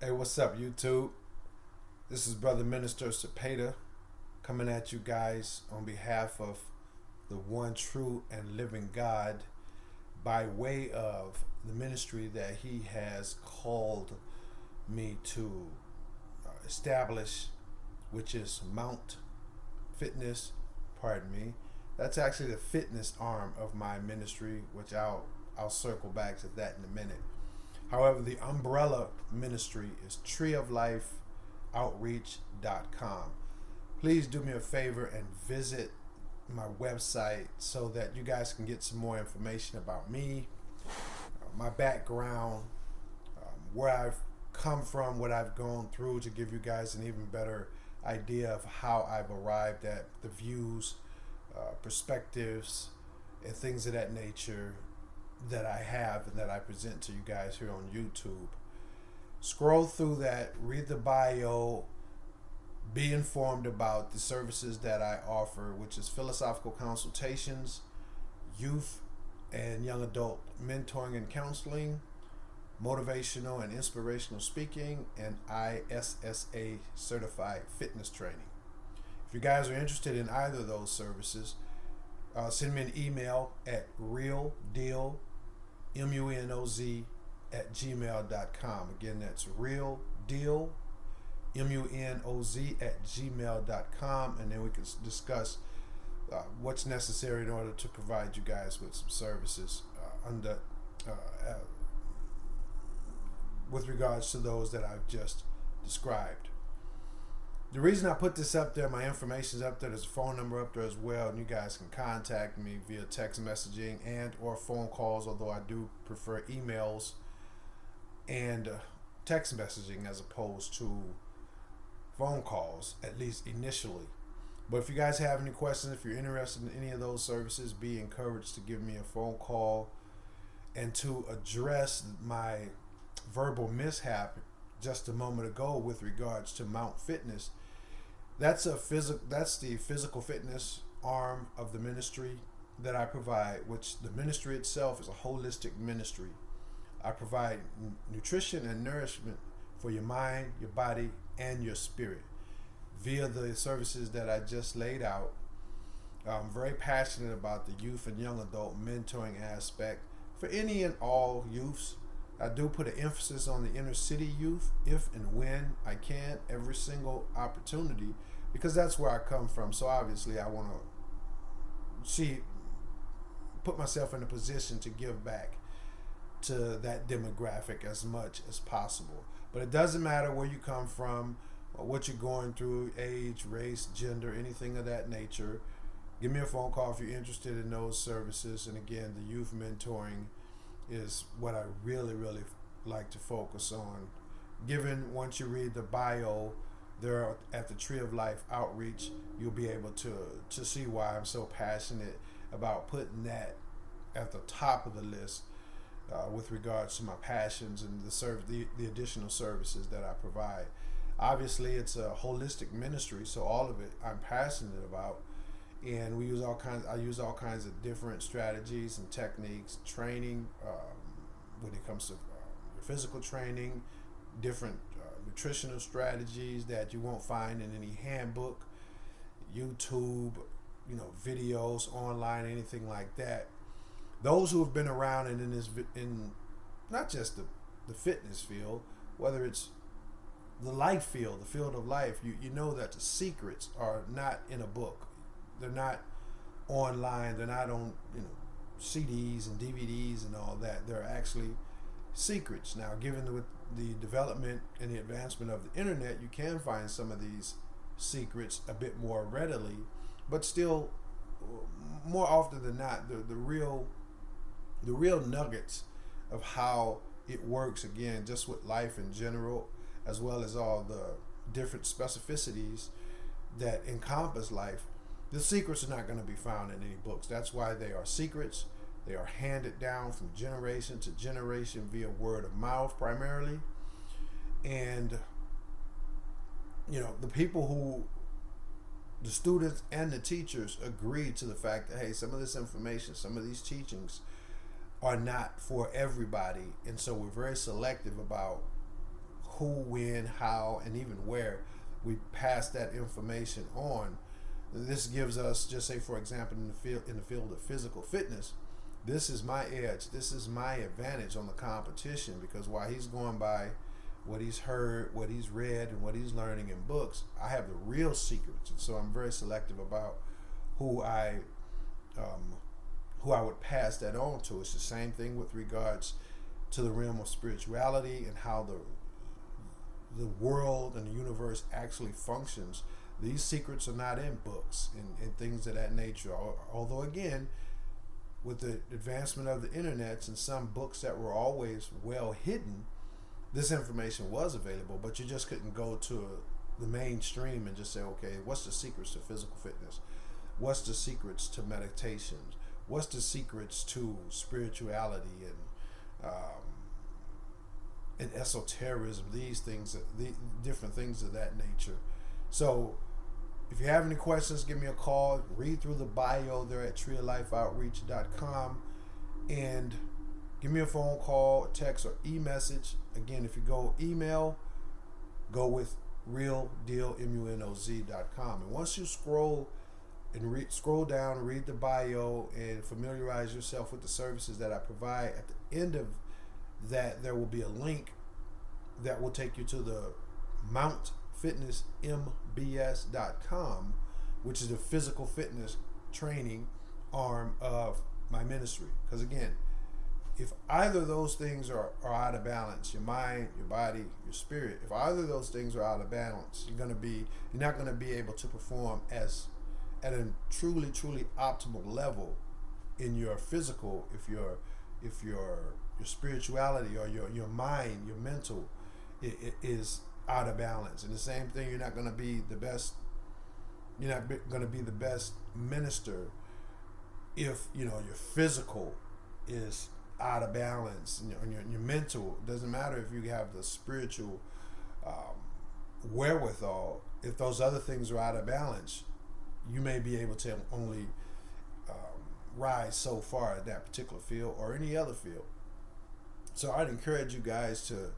Hey, what's up, YouTube? This is Brother Minister Cepeda coming at you guys on behalf of the one true and living God by way of the ministry that He has called me to establish, which is Mount Fitness. Pardon me. That's actually the fitness arm of my ministry, which I'll circle back to that in a minute. However, the umbrella ministry is treeoflifeoutreach.com. Please do me a favor and visit my website so that you guys can get some more information about me, my background, where I've come from, what I've gone through, to give you guys an even better idea of how I've arrived at the views, perspectives, and things of that nature that I have and that I present to you guys here on YouTube. Scroll through that, read the bio, be informed about the services that I offer, which is philosophical consultations, youth and young adult mentoring and counseling, motivational and inspirational speaking, and ISSA certified fitness training. If you guys are interested in either of those services, send me an email at realdealmunoz@gmail.com. Again, that's realdealmunoz@gmail.com, and then we can discuss what's necessary in order to provide you guys with some services with regards to those that I've just described. The reason I put this up there, my information is up there, there's a phone number up there as well, and you guys can contact me via text messaging and or phone calls, although I do prefer emails and text messaging as opposed to phone calls, at least initially. But if you guys have any questions, if you're interested in any of those services, be encouraged to give me a phone call. And to address my verbal mishap just a moment ago with regards to Mount Fitness, that's the physical fitness arm of the ministry that I provide, which the ministry itself is a holistic ministry. I provide nutrition and nourishment for your mind, your body, and your spirit via the services that I just laid out. I'm very passionate about the youth and young adult mentoring aspect for any and all youths. I do put an emphasis on the inner city youth if and when I can, every single opportunity, because that's where I come from. So obviously I want to put myself in a position to give back to that demographic as much as possible. But it doesn't matter where you come from or what you're going through, age, race, gender, anything of that nature. Give me a phone call if you're interested in those services. And again, the youth mentoring is what I really like to focus on. Given once you read the bio there at the Tree of Life Outreach, you'll be able to see why I'm so passionate about putting that at the top of the list with regards to my passions and the additional services that I provide. Obviously, it's a holistic ministry, so all of it I'm passionate about. And I use all kinds of different strategies and techniques, training when it comes to your physical training, different nutritional strategies that you won't find in any handbook, YouTube, videos, online, anything like that. Those who have been around and in not just the fitness field, whether it's the life field, the field of life, you know that the secrets are not in a book. They're not online. They're not on CDs and DVDs and all that. They're actually secrets. Now, given the development and the advancement of the internet, you can find some of these secrets a bit more readily, but still, more often than not, the real nuggets of how it works, again, just with life in general, as well as all the different specificities that encompass life. The secrets are not going to be found in any books. That's why they are secrets. They are handed down from generation to generation via word of mouth primarily. And, the students and the teachers agree to the fact that, hey, some of this information, some of these teachings are not for everybody. And so we're very selective about who, when, how, and even where we pass that information on. This gives us, just say for example, in the field of physical fitness, this is my edge, this is my advantage on the competition, because while he's going by what he's heard, what he's read, and what he's learning in books, I have the real secrets. And so I'm very selective about who I would pass that on to. It's the same thing with regards to the realm of spirituality and how the world and the universe actually functions. These secrets are not in books and things of that nature. Although again, with the advancement of the internet and some books that were always well hidden, this information was available, but you just couldn't go to the mainstream and just say, okay, what's the secrets to physical fitness? What's the secrets to meditation? What's the secrets to spirituality and esotericism? These things, the different things of that nature. So if you have any questions, give me a call. Read through the bio there at treeoflifeoutreach.com and give me a phone call, text, or e-message. Again, if you go email, go with realdealmunoz.com. And once you scroll down, read the bio, and familiarize yourself with the services that I provide, at the end of that, there will be a link that will take you to the mountfitnessmbs.com, which is the physical fitness training arm of my ministry. Because again, if either of those things are out of balance, your mind, your body, your spirit, if either of those things are out of balance, you're not going to be able to perform at a truly optimal level in your physical, if your spirituality or your mind, your mental is out of balance. And the same thing, you're not going to be the best minister if your physical is out of balance, and your mental. It doesn't matter if you have the spiritual wherewithal. If those other things are out of balance, you may be able to only rise so far in that particular field or any other field. So I'd encourage you guys to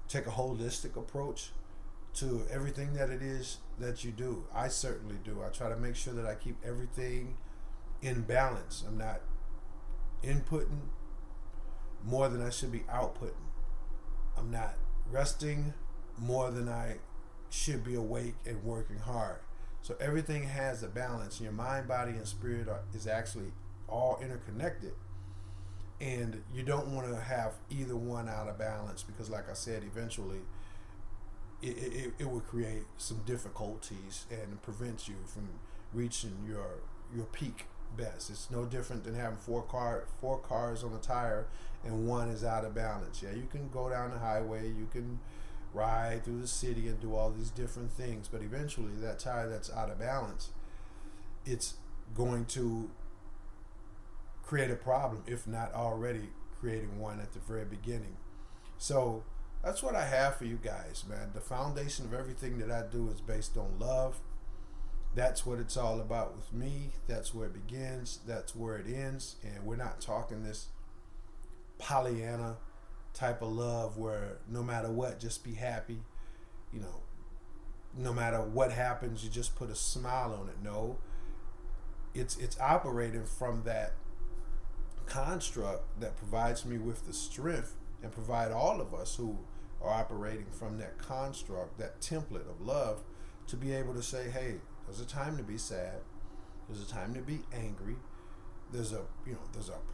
take a holistic approach to everything that it is that you do. I certainly do. I try to make sure that I keep everything in balance. I'm not inputting more than I should be outputting. I'm not resting more than I should be awake and working hard. So everything has a balance. Your mind, body, and spirit is actually all interconnected. And you don't want to have either one out of balance, because like I said, eventually it will create some difficulties and prevent you from reaching your peak best. It's no different than having four cars on a tire and one is out of balance. Yeah, you can go down the highway, you can ride through the city and do all these different things, but eventually that tire that's out of balance, it's going to create a problem, if not already creating one at the very beginning. So that's what I have for you guys, man. The foundation of everything that I do is based on love. That's what it's all about with me. That's where it begins. That's where it ends. And we're not talking this Pollyanna type of love where no matter what, just be happy. No matter what happens, you just put a smile on it. No, it's operating from that construct that provides me with the strength, and provide all of us who are operating from that construct, that template of love, to be able to say, hey, there's a time to be sad. There's a time to be angry. There's a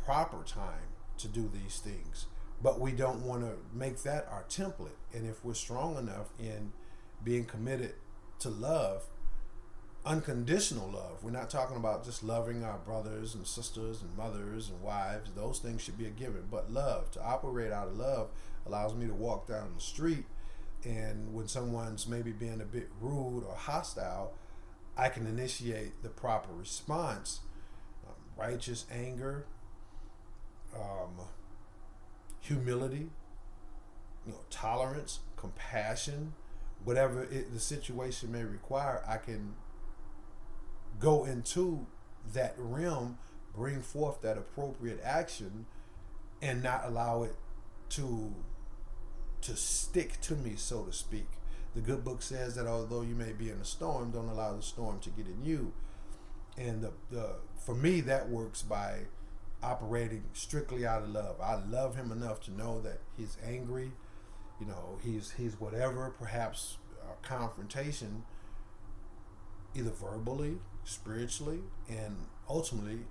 proper time to do these things. But we don't want to make that our template. And if we're strong enough in being committed to love, unconditional love, we're not talking about just loving our brothers and sisters and mothers and wives. Those things should be a given. But love, to operate out of love, allows me to walk down the street, and when someone's maybe being a bit rude or hostile, I can initiate the proper response. Righteous anger, humility, tolerance, compassion, whatever the situation may require, I can go into that realm, bring forth that appropriate action, and not allow it to to stick to me, so to speak. The good book says that although you may be in a storm, don't allow the storm to get in you. And the for me, that works by operating strictly out of love. I love him enough to know that he's angry. He's whatever, perhaps a confrontation, either verbally, spiritually, and ultimately,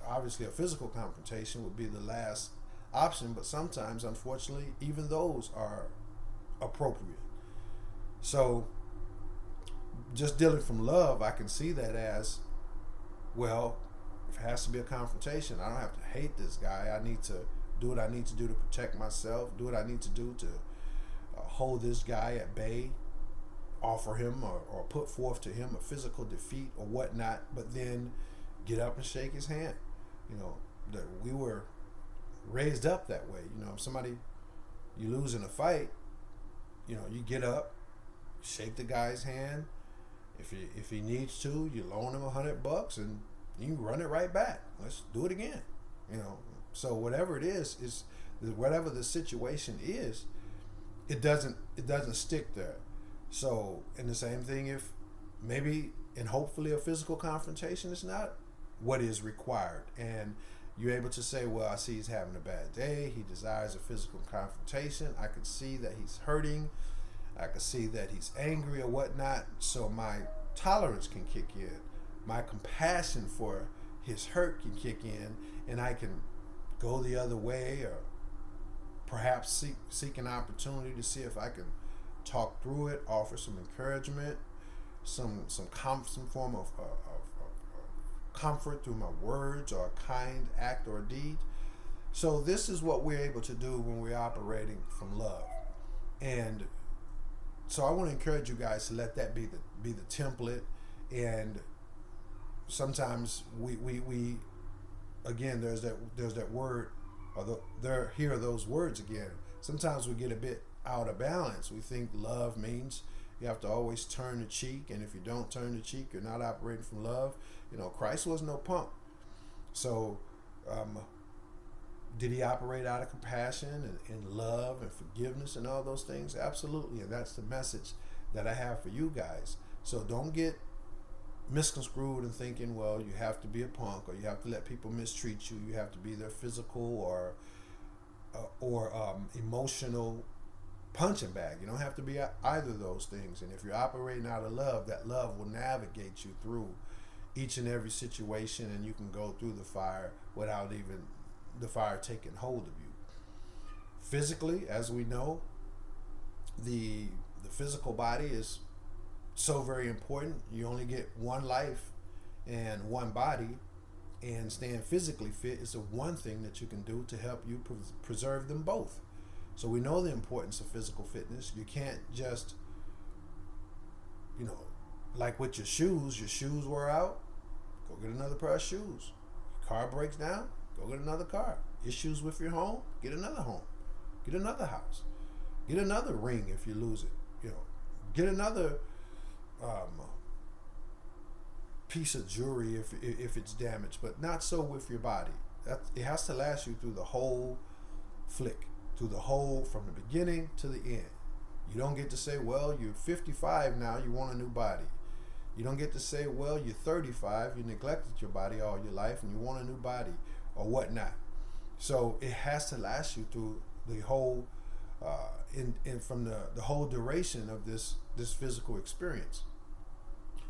obviously, a physical confrontation would be the last option. But sometimes, unfortunately, even those are appropriate. So, just dealing from love, I can see that as, well, if it has to be a confrontation, I don't have to hate this guy. I need to do what I need to do to protect myself, do what I need to do to hold this guy at bay, offer him or put forth to him a physical defeat or whatnot, but then get up and shake his hand. That we were raised up that way. If somebody, you lose in a fight, you get up, shake the guy's hand. If he needs to, you loan him $100 and you can run it right back. Let's do it again. So whatever it is whatever the situation is, it doesn't stick there. So, and the same thing if maybe and hopefully a physical confrontation is not what is required, and you're able to say, well, I see he's having a bad day, he desires a physical confrontation, I can see that he's hurting, I can see that he's angry or whatnot, so my tolerance can kick in, my compassion for his hurt can kick in, and I can go the other way, or perhaps seek an opportunity to see if I can talk through it, offer some encouragement, some form of comfort through my words or a kind act or deed. So this is what we're able to do when we're operating from love. And so I want to encourage you guys to let that be the template. And sometimes we again, there's that word, here are those words again. Sometimes we get a bit out of balance. We think love means you have to always turn the cheek, and if you don't turn the cheek, you're not operating from love. Christ was no punk. So did he operate out of compassion and love and forgiveness and all those things? Absolutely. And that's the message that I have for you guys. So don't get misconstrued and thinking, well, you have to be a punk, or you have to let people mistreat you, you have to be their physical or emotional punching bag. You don't have to be either of those things. And if you're operating out of love, that love will navigate you through each and every situation, and you can go through the fire without even the fire taking hold of you. Physically, as we know, the physical body is so very important. You only get one life and one body, and staying physically fit is the one thing that you can do to help you preserve them both. So we know the importance of physical fitness. You can't just, like with your shoes wear out, go get another pair of shoes. Your car breaks down, go get another car. Issues with your home, get another home. Get another house. Get another ring if you lose it. Get another piece of jewelry if it's damaged, but not so with your body. It has to last you through the whole flick, through the whole, from the beginning to the end. You don't get to say, well, you're 55 now, you want a new body. You don't get to say, well, you're 35, you neglected your body all your life and you want a new body or whatnot. So it has to last you through the whole, from the whole duration of this physical experience.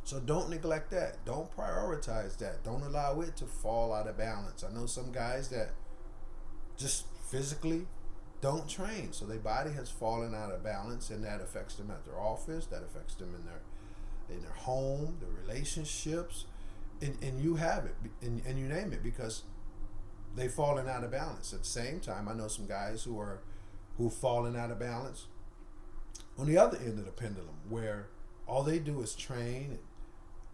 So don't neglect that. Don't prioritize that. Don't allow it to fall out of balance. I know some guys that just physically don't train, so their body has fallen out of balance, and that affects them at their office, that affects them in their home, their relationships, and you have it, and you name it, because they've fallen out of balance. At the same time, I know some guys who've fallen out of balance on the other end of the pendulum, where all they do is train and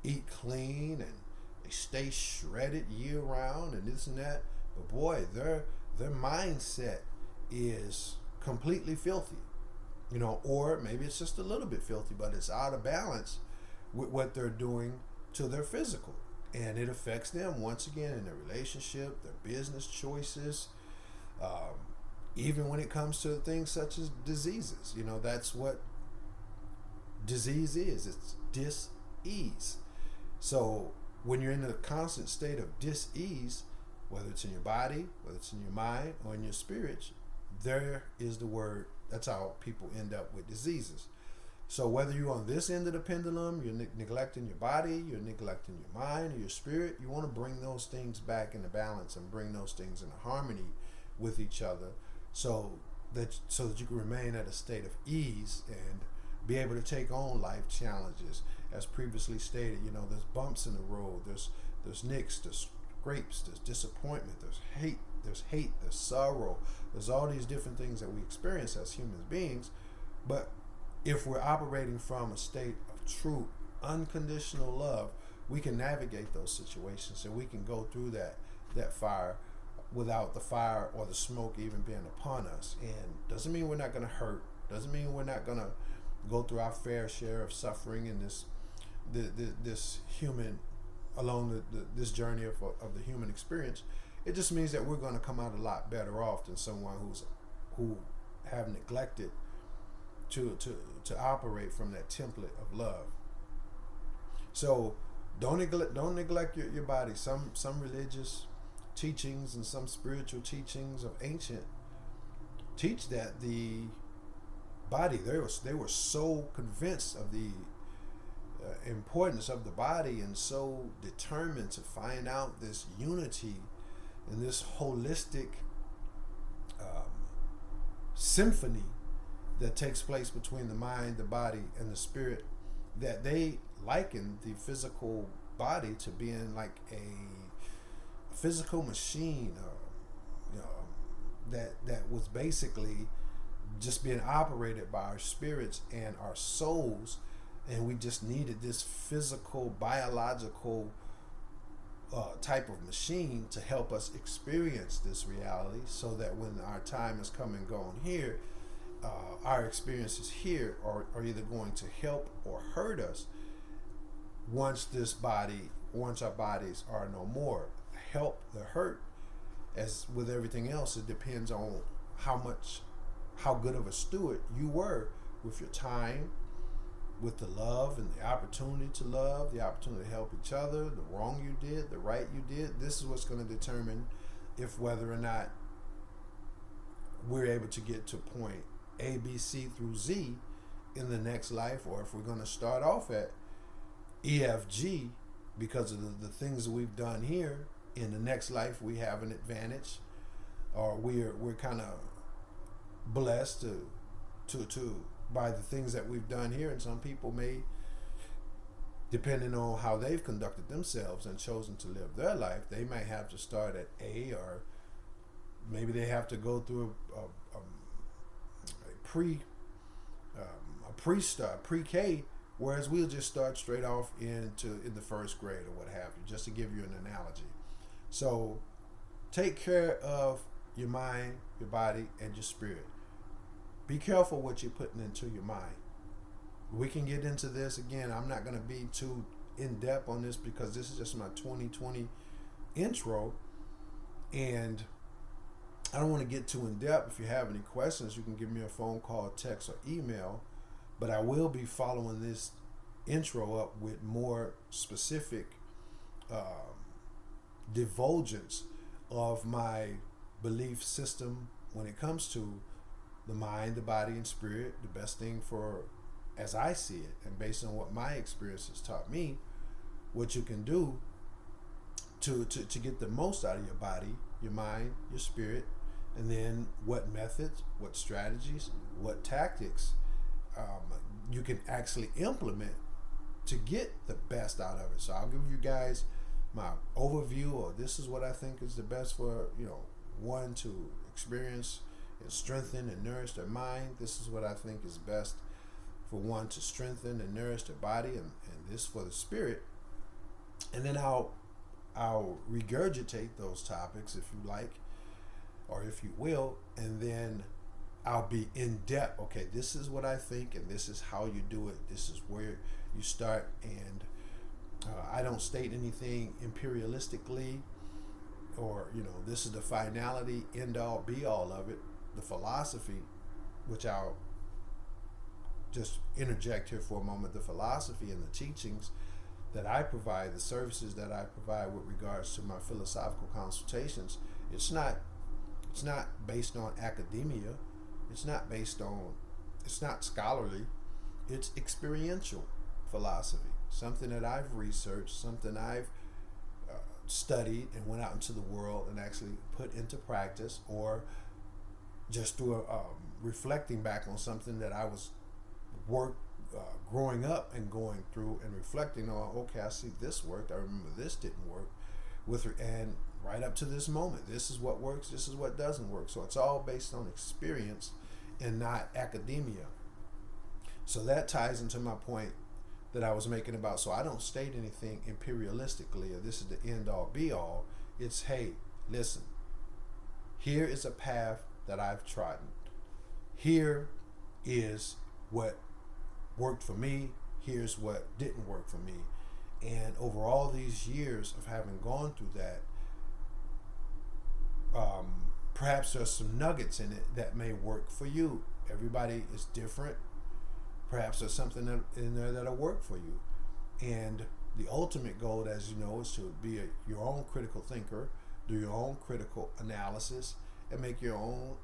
eat clean, and they stay shredded year round and this and that. But boy, their mindset is completely filthy, or maybe it's just a little bit filthy, but it's out of balance with what they're doing to their physical, and it affects them once again in their relationship, their business choices, even when it comes to things such as diseases. That's what disease is. It's dis-ease. So when you're in a constant state of dis-ease, whether it's in your body, whether it's in your mind, or in your spirit, there is the word. That's how people end up with diseases. So whether you're on this end of the pendulum, you're neglecting your body, you're neglecting your mind or your spirit, you want to bring those things back into balance and bring those things into harmony with each other, so that you can remain at a state of ease and be able to take on life challenges. As previously stated, there's bumps in the road, there's nicks, there's scrapes, there's disappointment, there's hate, there's sorrow, there's all these different things that we experience as human beings. But if we're operating from a state of true unconditional love, we can navigate those situations, and we can go through that fire without the fire or the smoke even being upon us. And doesn't mean we're not going to hurt, doesn't mean we're not going to go through our fair share of suffering in this human, along this journey of the human experience. It just means that we're going to come out a lot better off than someone who have neglected to operate from that template of love. So don't neglect your body. Some religious teachings and some spiritual teachings of ancient teach that the body, they were so convinced of the importance of the body and so determined to find out this unity and this holistic symphony that takes place between the mind, the body, and the spirit, that they liken the physical body to being like a physical machine, or that was basically just being operated by our spirits and our souls, and we just needed this physical, biological type of machine to help us experience this reality, so that when our time is come and gone here, our experiences here are either going to help or hurt us once our bodies are no more. Help the hurt, as with everything else, it depends on how good of a steward you were with your time, with the love and the opportunity to love, the opportunity to help each other, the wrong you did, the right you did. This is what's going to determine if whether or not we're able to get to point A, B, C through Z in the next life, or if we're going to start off at E, F, G because of the things that we've done here. In the next life we have an advantage, or we're kind of blessed to by the things that we've done here. And some people may, depending on how they've conducted themselves and chosen to live their life, they might have to start at A, or maybe they have to go through pre-K, whereas we'll just start straight off in the first grade or what have you, just to give you an analogy. So take care of your mind, your body, and your spirit. Be careful what you're putting into your mind. We can get into this again. I'm not going to be too in depth on this because this is just my 2020 intro, and I don't want to get too in depth. If you have any questions, you can give me a phone call, text, or email. But I will be following this intro up with more specific divulgence of my belief system when it comes to the mind, the body, and spirit. The best thing for, as I see it, and based on what my experience has taught me, what you can do to get the most out of your body, your mind, your spirit, and then what methods, what strategies, what tactics you can actually implement to get the best out of it. So I'll give you guys my overview, or this is what I think is the best for, one to experience and strengthen and nourish their mind. This is what I think is best for one to strengthen and nourish their body, and this for the spirit. And then I'll regurgitate those topics if you like, or if you will, and then I'll be in depth. Okay, this is what I think, and this is how you do it. This is where you start, and I don't state anything imperialistically, or this is the finality, end all, be all of it. the philosophy, which I'll just interject here for a moment, the philosophy and the teachings that I provide, the services that I provide with regards to my philosophical consultations, it's not based on academia. It's not scholarly. It's experiential philosophy, something that I've researched, something I've studied and went out into the world and actually put into practice, or just through reflecting back on something that I was growing up and going through and reflecting on. Okay, I see this worked. I remember this didn't work. And right up to this moment, this is what works. This is what doesn't work. So it's all based on experience and not academia. So that ties into my point that I was making about, so I don't state anything imperialistically or this is the end all be all. It's, hey, listen, here is a path that I've trodden. Here is what worked for me. Here's what didn't work for me. And over all these years of having gone through that, perhaps there's some nuggets in it that may work for you. Everybody is different. Perhaps there's something in there that'll work for you. And the ultimate goal, as you know, is to be your own critical thinker, do your own critical analysis, and make your own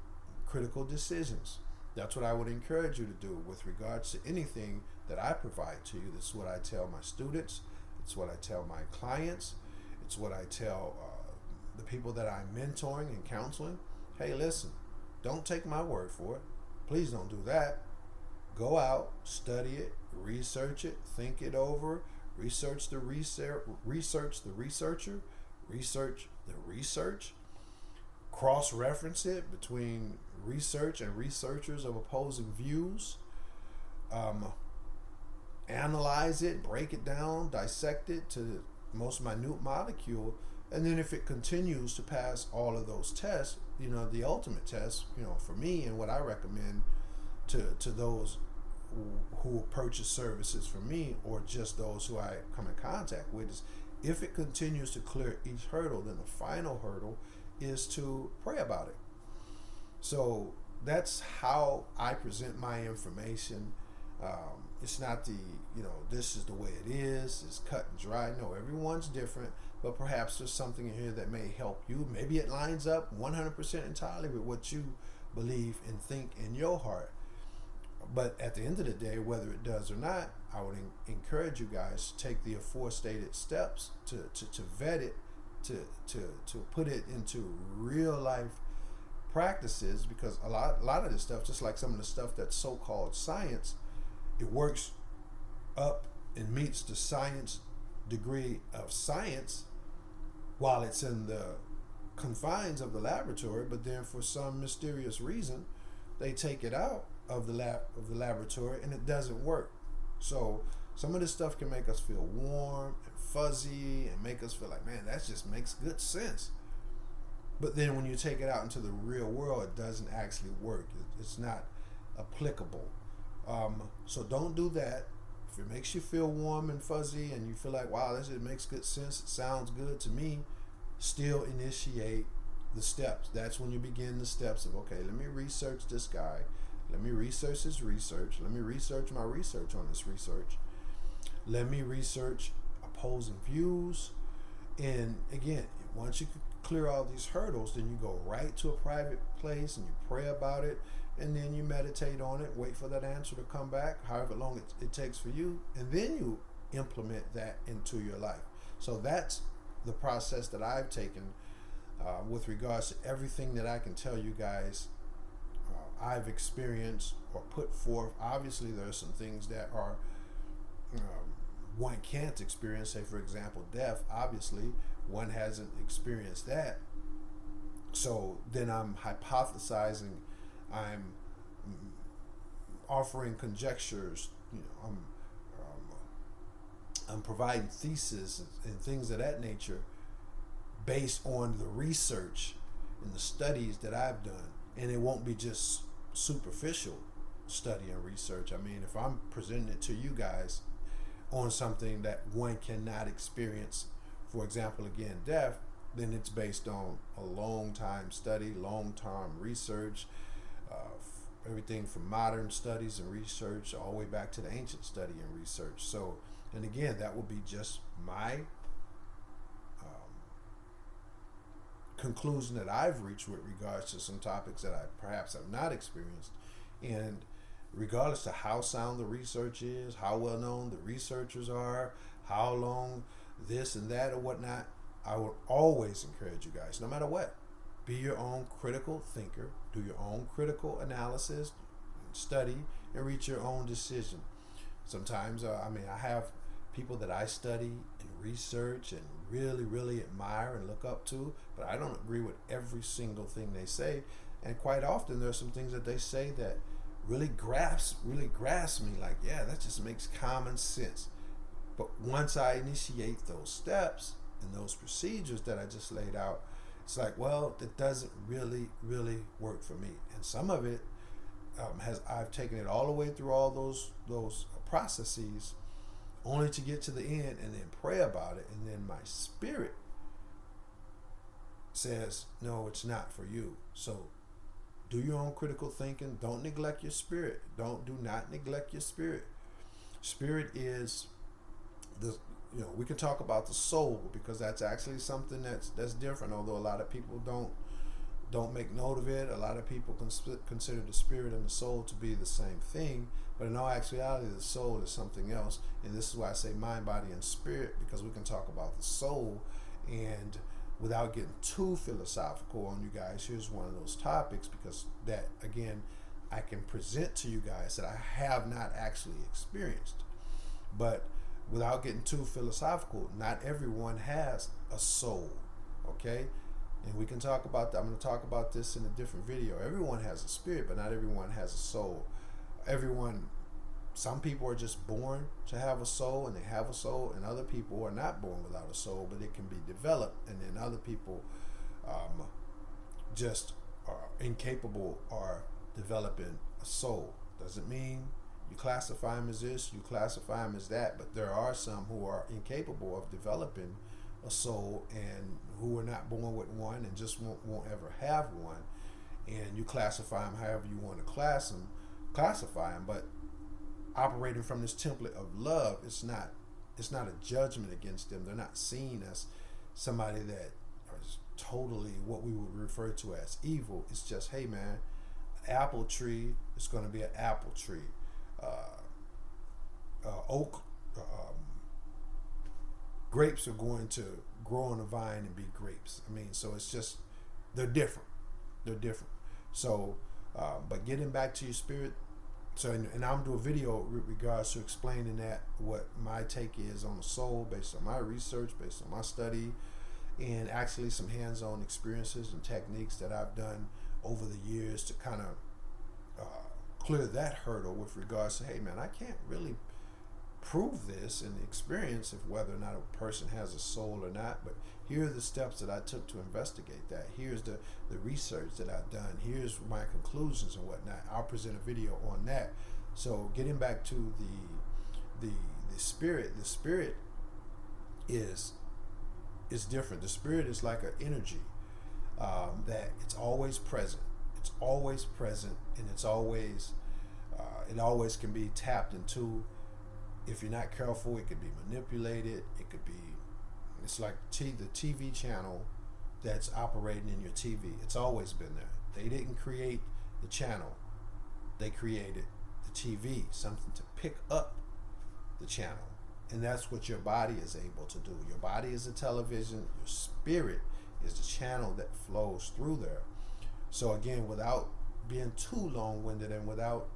critical decisions. That's what I would encourage you to do with regards to anything that I provide to you. This is what I tell my students. It's what I tell my clients. It's what I tell the people that I'm mentoring and counseling. Hey, listen, don't take my word for it. Please don't do that. Go out, study it, research it, think it over, research the researcher, research the research, cross-reference it between research and researchers of opposing views, analyze it, break it down, dissect it to the most minute molecule, and then if it continues to pass all of those tests, the ultimate test, for me and what I recommend to those who purchase services from me, or just those who I come in contact with, is if it continues to clear each hurdle, then the final hurdle is to pray about it. So that's how I present my information. It's not this is the way it is, it's cut and dry. No, everyone's different, but perhaps there's something in here that may help you. Maybe it lines up 100% entirely with what you believe and think in your heart. But at the end of the day, whether it does or not, I would encourage you guys to take the aforestated steps to vet it, to put it into real life practices, because a lot of this stuff, just like some of the stuff that's so-called science, it works up and meets the science degree of science while it's in the confines of the laboratory, but then for some mysterious reason they take it out of the laboratory and it doesn't work. So some of this stuff can make us feel warm and fuzzy and make us feel like, man, that just makes good sense. But then when you take it out into the real world, it doesn't actually work. It's not applicable. So don't do that. If it makes you feel warm and fuzzy and you feel like, wow, this just makes good sense, it sounds good to me, still initiate the steps. That's when you begin the steps of, okay, let me research this guy. Let me research his research. Let me research my research on this research. Let me research opposing views. And again, once you clear all these hurdles, then you go right to a private place and you pray about it, and then you meditate on it, wait for that answer to come back, however long it takes for you, and then you implement that into your life. So that's the process that I've taken with regards to everything that I can tell you guys I've experienced or put forth. Obviously, there are some things that are one can't experience. Say, for example, death. Obviously, one hasn't experienced that. So then I'm hypothesizing. I'm offering conjectures. I'm providing theses and things of that nature based on the research and the studies that I've done. And it won't be just superficial study and research. I mean, if I'm presenting it to you guys on something that one cannot experience, for example, again, death, then it's based on a long time study, long term research, everything from modern studies and research all the way back to the ancient study and research. So, and again, that will be just my conclusion that I've reached with regards to some topics that I perhaps have not experienced. And regardless of how sound the research is, how well known the researchers are, how long this and that or whatnot, I would always encourage you guys, no matter what, be your own critical thinker, do your own critical analysis, study, and reach your own decision. Sometimes, I have people that I study and research and really, really admire and look up to, but I don't agree with every single thing they say. And quite often, there's some things that they say that really grasp me. Like, yeah, that just makes common sense. But once I initiate those steps and those procedures that I just laid out, it's like, well, that doesn't really work for me. And some of it I've taken it all the way through all those processes, only to get to the end and then pray about it, and then my spirit says, no, it's not for you. So do your own critical thinking. Don't neglect your spirit. Do not neglect your spirit. Spirit is we can talk about the soul, because that's actually something that's different. Although a lot of people don't make note of it. A lot of people consider the spirit and the soul to be the same thing, but in all actuality, the soul is something else. And this is why I say mind, body, and spirit, because we can talk about the soul. And without getting too philosophical on you guys, here's one of those topics, because that, again, I can present to you guys that I have not actually experienced. But without getting too philosophical, not everyone has a soul, okay? And we can talk about that. I'm going to talk about this in a different video. Everyone has a spirit, but not everyone has a soul. Some people are just born to have a soul, and they have a soul, and other people are not born without a soul, but it can be developed. And then other people just are incapable or developing a soul. Doesn't mean you classify them as this, you classify them as that, but there are some who are incapable of developing a soul and who are not born with one and just won't ever have one. And you classify them however you want to classify them, but operating from this template of love, it's not a judgment against them. They're not seen as somebody that is totally what we would refer to as evil. It's just, hey man, an apple tree is going to be an apple tree. Grapes are going to grow on a vine and be grapes. So it's just, they're different. So, but getting back to your spirit. So, and I'm gonna do a video with regards to explaining that, what my take is on the soul, based on my research, based on my study, and actually some hands-on experiences and techniques that I've done over the years to kind of clear that hurdle with regards to, hey man, I can't really prove this in the experience of whether or not a person has a soul or not, but here are the steps that I took to investigate that. Here's the research that I've done. Here's my conclusions and whatnot. I'll present a video on that. So getting back to the spirit is different. The spirit is like an energy that it's always present. It's always present, and it always can be tapped into. If you're not careful, it could be manipulated. It's like the TV channel that's operating in your TV. It's always been there. They didn't create the channel. They created the TV, something to pick up the channel. And that's what your body is able to do. Your body is a television. Your spirit is the channel that flows through there. So again, without being too long-winded and without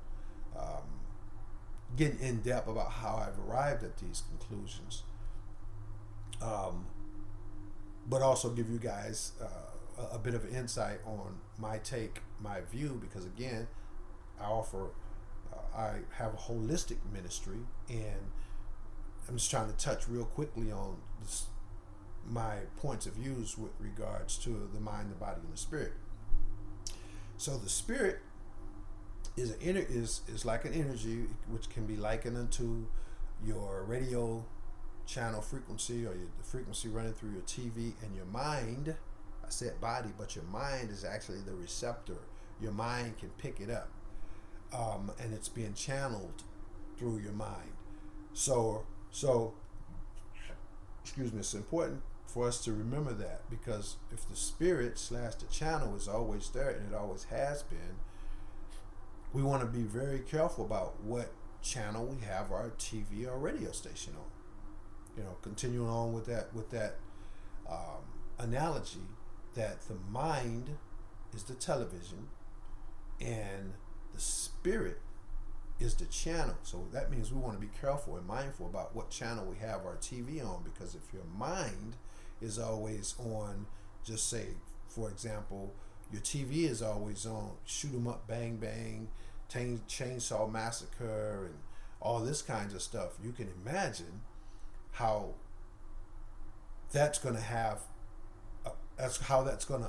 getting in depth about how I've arrived at these conclusions, but also give you guys a bit of insight on my take, my view, because again, I have a holistic ministry, and I'm just trying to touch real quickly on my points of views with regards to the mind, the body, and the spirit. So the spirit is like an energy, which can be likened unto your radio channel frequency, or the frequency running through your TV, and your mind. I said body, but your mind is actually the receptor. your mind can pick it up, and it's being channeled through your mind. So excuse me, it's important for us to remember that, because if the spirit / the channel is always there, and it always has been, we want to be very careful about what channel we have our TV or radio station on. Continuing on with that analogy, that the mind is the television and the spirit is the channel. So that means we want to be careful and mindful about what channel we have our TV on, because if your mind is always on, just say, for example, your TV is always on Shoot 'em Up, Bang Bang, Chainsaw Massacre, and all this kinds of stuff, you can imagine how that's going to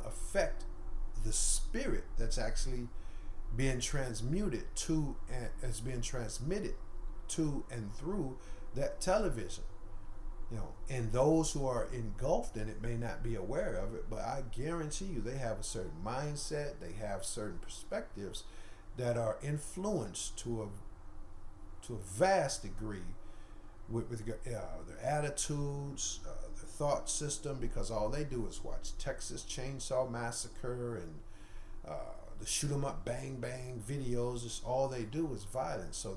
affect the spirit that's actually being transmitted to and through that television. And those who are engulfed in it may not be aware of it, but I guarantee you they have a certain mindset, they have certain perspectives that are influenced to a vast degree with their attitudes, their thought system, because all they do is watch Texas Chainsaw Massacre and the Shoot 'em Up, Bang Bang videos. It's all they do is violence. So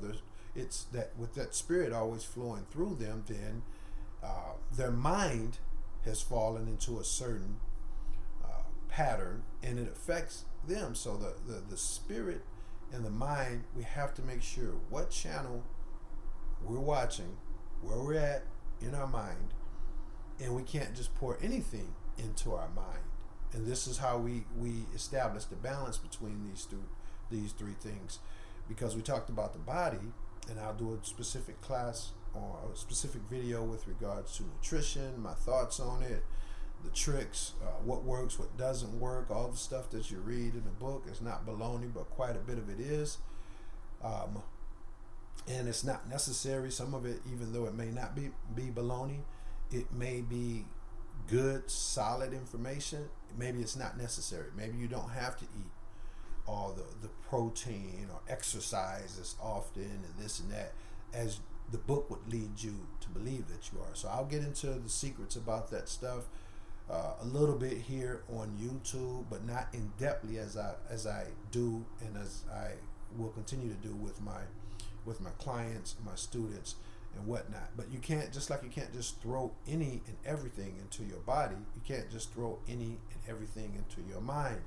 it's that with that spirit always flowing through them, then their mind has fallen into a certain pattern, and it affects them. So the spirit and the mind, we have to make sure what channel we're watching, where we're at in our mind, and we can't just pour anything into our mind. And this is how we establish the balance between these three things, because we talked about the body, and I'll do a specific class or a specific video with regards to nutrition, my thoughts on it, the tricks, what works, what doesn't work, all the stuff that you read in the book is not baloney, but quite a bit of it is. And it's not necessary. Some of it, even though it may not be baloney, it may be good, solid information. Maybe it's not necessary. Maybe you don't have to eat all the protein or exercise as often and this and that as the book would lead you to believe that you are. So I'll get into the secrets about that stuff a little bit here on YouTube, but not in depthly as I do and as I will continue to do with my clients, my students, and whatnot. But you can't just throw any and everything into your body. You can't just throw any and everything into your mind.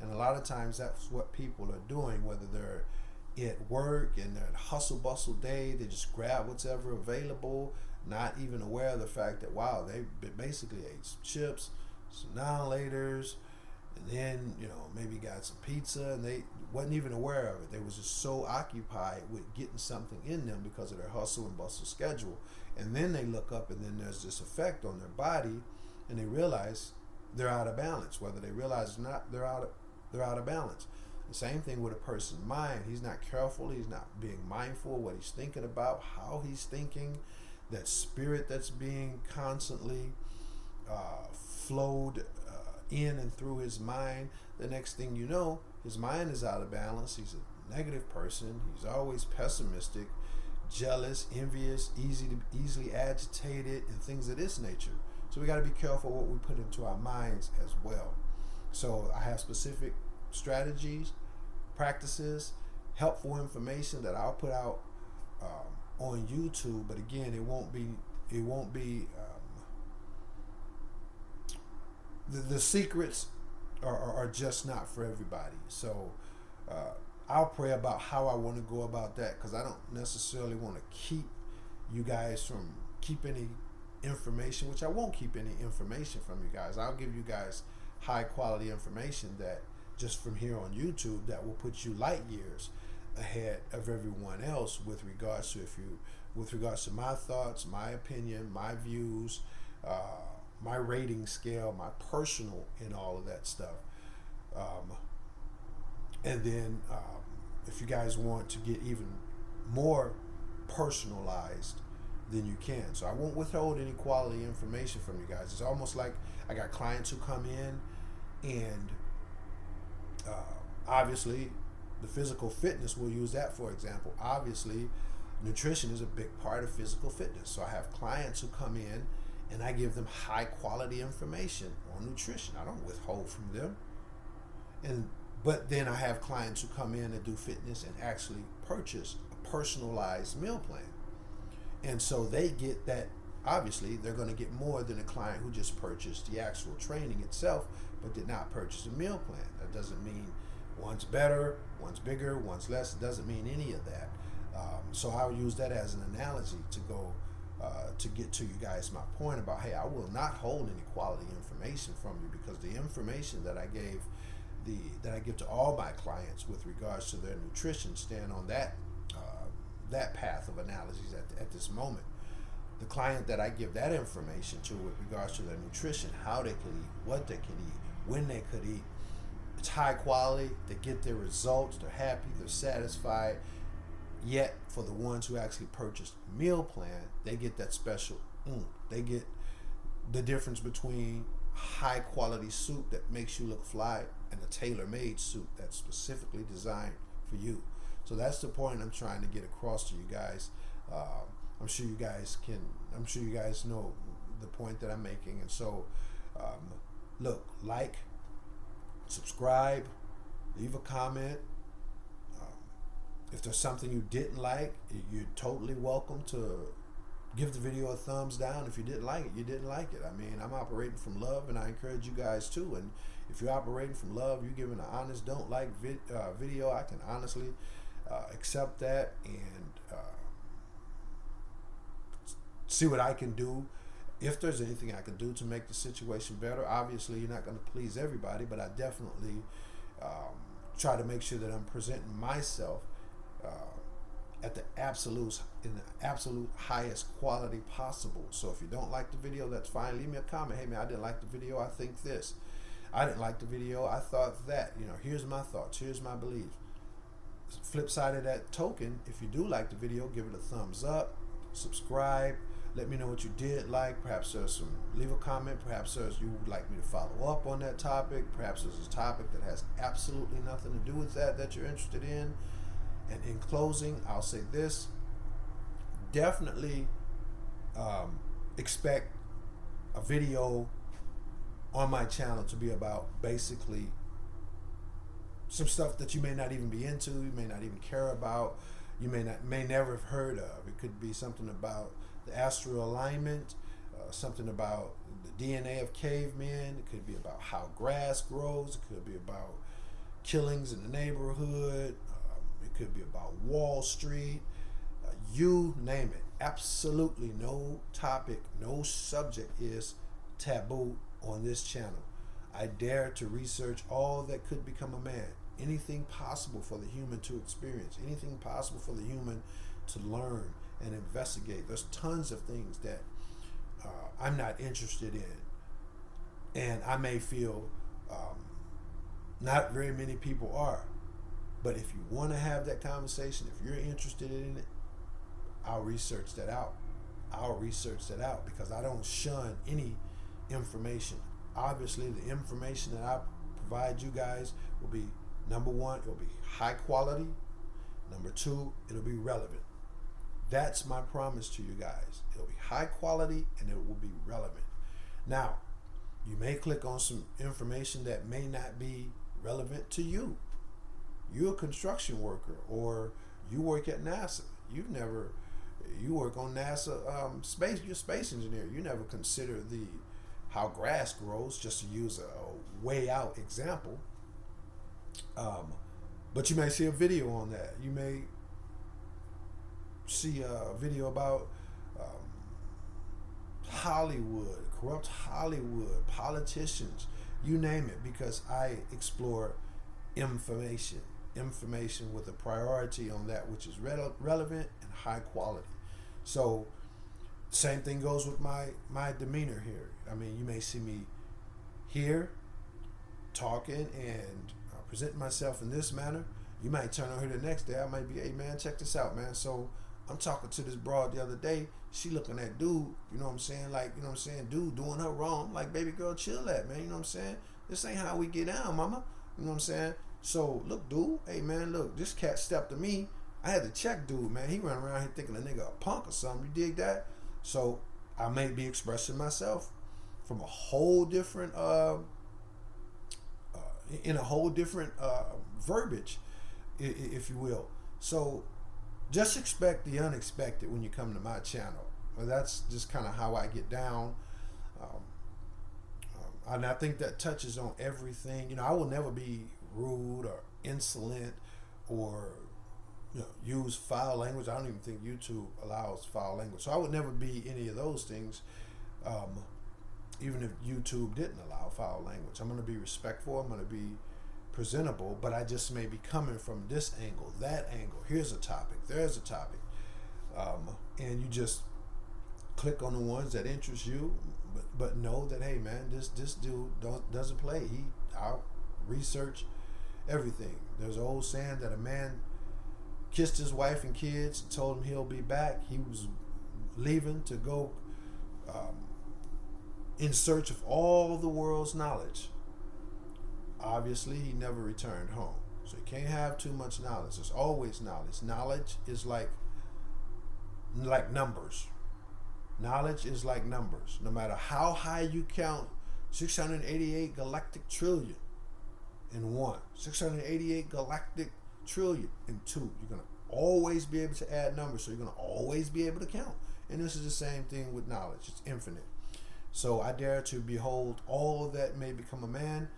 And a lot of times that's what people are doing, whether they're at work and they're in hustle bustle day, they just grab whatever available, not even aware of the fact that, wow, they basically ate some chips, some now-laters, and then, maybe got some pizza, and they wasn't even aware of it. They was just so occupied with getting something in them because of their hustle and bustle schedule. And then they look up, and then there's this effect on their body, and they realize they're out of balance. Whether they realize or not, they're out of balance. The same thing with a person's mind. He's not careful. He's not being mindful of what he's thinking about, how he's thinking, that spirit that's being constantly flowed in and through his mind. The next thing you know, his mind is out of balance. He's a negative person. He's always pessimistic, jealous, envious, easily agitated, and things of this nature. So we got to be careful what we put into our minds as well. So I have specific strategies, practices, helpful information that I'll put out on YouTube. But again, it won't be the secrets are just not for everybody. So I'll pray about how I want to go about that, because I don't necessarily want to keep you guys from keeping any information, which I won't keep any information from you guys. I'll give you guys high quality information that just from here on YouTube that will put you light years ahead of everyone else with regards to my thoughts, my opinion, my views, my rating scale, my personal, and all of that stuff. And then if you guys want to get even more personalized, then you can. So I won't withhold any quality information from you guys. It's almost like I got clients who come in and Obviously, the physical fitness, we'll use that for example. Obviously, nutrition is a big part of physical fitness. So I have clients who come in and I give them high quality information on nutrition. I don't withhold from them. But then I have clients who come in and do fitness and actually purchase a personalized meal plan. And so they get that. Obviously, they're going to get more than a client who just purchased the actual training itself but did not purchase a meal plan. That doesn't mean one's better, one's bigger, one's less. It doesn't mean any of that. So I'll use that as an analogy to go to get to you guys my point about, hey, I will not hold any quality information from you, because the information that I give to all my clients with regards to their nutrition stand on that path of analogies at this moment. The client that I give that information to with regards to their nutrition, how they could eat, what they could eat, when they could eat, it's high quality. They get their results. They're happy. They're satisfied. Yet, for the ones who actually purchased a meal plan, they get that special They get the difference between high quality suit that makes you look fly and a tailor-made suit that's specifically designed for you. So that's the point I'm trying to get across to you guys. I'm sure you guys know the point that I'm making. And so, look, like, subscribe, leave a comment. If there's something you didn't like, you're totally welcome to give the video a thumbs down. If you didn't like it, you didn't like it. I mean, I'm operating from love, and I encourage you guys too. And if you're operating from love, you're giving an honest don't like video, I can honestly accept that and see what I can do. If there's anything I can do to make the situation better. Obviously, you're not going to please everybody, but I definitely try to make sure that I'm presenting myself in the absolute highest quality possible. So if you don't like the video, that's fine. Leave me a comment. Hey man, I didn't like the video. I think this. I didn't like the video. I thought that. Here's my thoughts. Here's my beliefs. Flip side of that token, if you do like the video, give it a thumbs up, subscribe. Let me know what you did like. Perhaps leave a comment. Perhaps you would like me to follow up on that topic. Perhaps there's a topic that has absolutely nothing to do with that you're interested in. And in closing, I'll say this. Definitely expect a video on my channel to be about basically some stuff that you may not even be into, you may not even care about, you may never have heard of. It could be something about the astral alignment, something about the DNA of cavemen. It could be about how grass grows. It could be about killings in the neighborhood. It could be about Wall Street. You name it. Absolutely no topic, no subject is taboo on this channel. I dare to research all that could become a man. Anything possible for the human to experience. Anything possible for the human to learn and investigate. There's tons of things that I'm not interested in, and I may feel not very many people are. But if you want to have that conversation, if you're interested in it, I'll research that out. Because I don't shun any information. Obviously, the information that I provide you guys will be, number one, it will be high quality. Number two, it'll be relevant. That's my promise to you guys. It'll be high quality and it will be relevant. Now, you may click on some information that may not be relevant to you. You're a construction worker, or you work at NASA. You work on NASA space. You're a space engineer. You never consider how grass grows, just to use a way out example. But you may see a video on that. You may see a video about Hollywood, corrupt Hollywood, politicians, you name it, because I explore information with a priority on that which is relevant and high quality. So same thing goes with my demeanor here. I mean, you may see me here talking and presenting myself in this manner. You might turn on here the next day. I might be, hey man, check this out, man. So I'm talking to this broad the other day. She looking at dude, you know what I'm saying? Like, you know what I'm saying? Dude doing her wrong. I'm like, baby girl, chill that, man. You know what I'm saying? This ain't how we get down, mama. You know what I'm saying? So look, dude, hey man, look, this cat stepped to me. I had to check dude, man. He run around here thinking a nigga a punk or something. You dig that? So I may be expressing myself from a whole different in a whole different verbiage, if you will. So just expect the unexpected when you come to my channel. Well, that's just kind of how I get down. And I think that touches on everything. You know, I will never be rude or insolent or use foul language. I don't even think YouTube allows foul language. So I would never be any of those things, even if YouTube didn't allow foul language. I'm going to be respectful. I'm going to be presentable, but I just may be coming from this angle, that angle. Here's a topic. There's a topic. And you just click on the ones that interest you, but know that, hey man, this dude doesn't play. I'll research everything. There's an old saying that a man kissed his wife and kids, told him he'll be back. He was leaving to go in search of all the world's knowledge. Obviously, he never returned home. So you can't have too much knowledge. There's always knowledge. Knowledge is like numbers. Knowledge is like numbers. No matter how high you count, 688 galactic trillion in one, 688 galactic trillion in two. You're going to always be able to add numbers, so you're going to always be able to count. And this is the same thing with knowledge. It's infinite. So I dare to behold all that may become a man,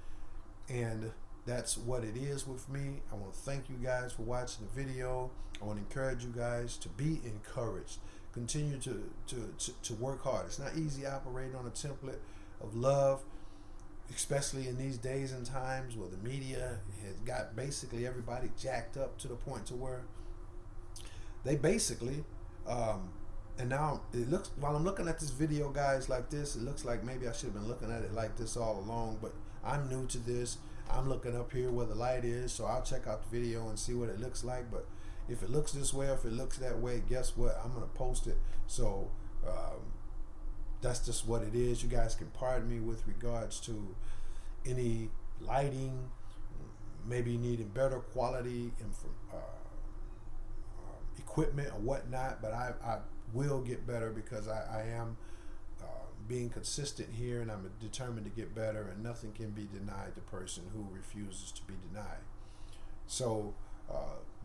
and that's what it is with me. I want to thank you guys for watching the video. I want to encourage you guys to be encouraged. Continue to work hard. It's not easy operating on a template of love, especially in these days and times where the media has got basically everybody jacked up to the point to where they basically and now it looks, while I'm looking at this video, guys, like this, it looks like maybe I should have been looking at it like this all along, but I'm new to this. I'm looking up here where the light is, so I'll check out the video and see what it looks like. But if it looks this way or if it looks that way, guess what? I'm going to post it. So that's just what it is. You guys can pardon me with regards to any lighting, maybe needing better quality equipment or whatnot, but I will get better because I am being consistent here, and I'm determined to get better, and nothing can be denied the person who refuses to be denied. So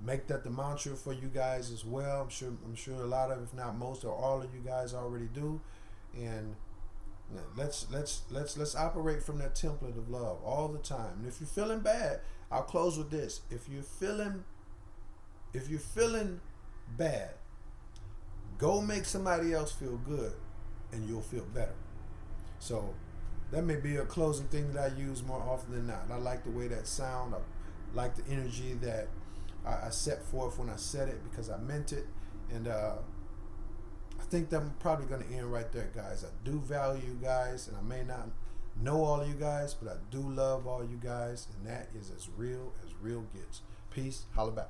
make that the mantra for you guys as well. I'm sure a lot of, if not most or all of you guys already do. And let's operate from that template of love all the time. And if you're feeling bad, I'll close with this. If you're feeling bad, go make somebody else feel good, and you'll feel better. So that may be a closing thing that I use more often than not. I like the way that sound. I like the energy that I set forth when I said it, because I meant it. And I think that I'm probably going to end right there, guys. I do value you guys, and I may not know all of you guys, but I do love all you guys, and that is as real gets. Peace. Holla back.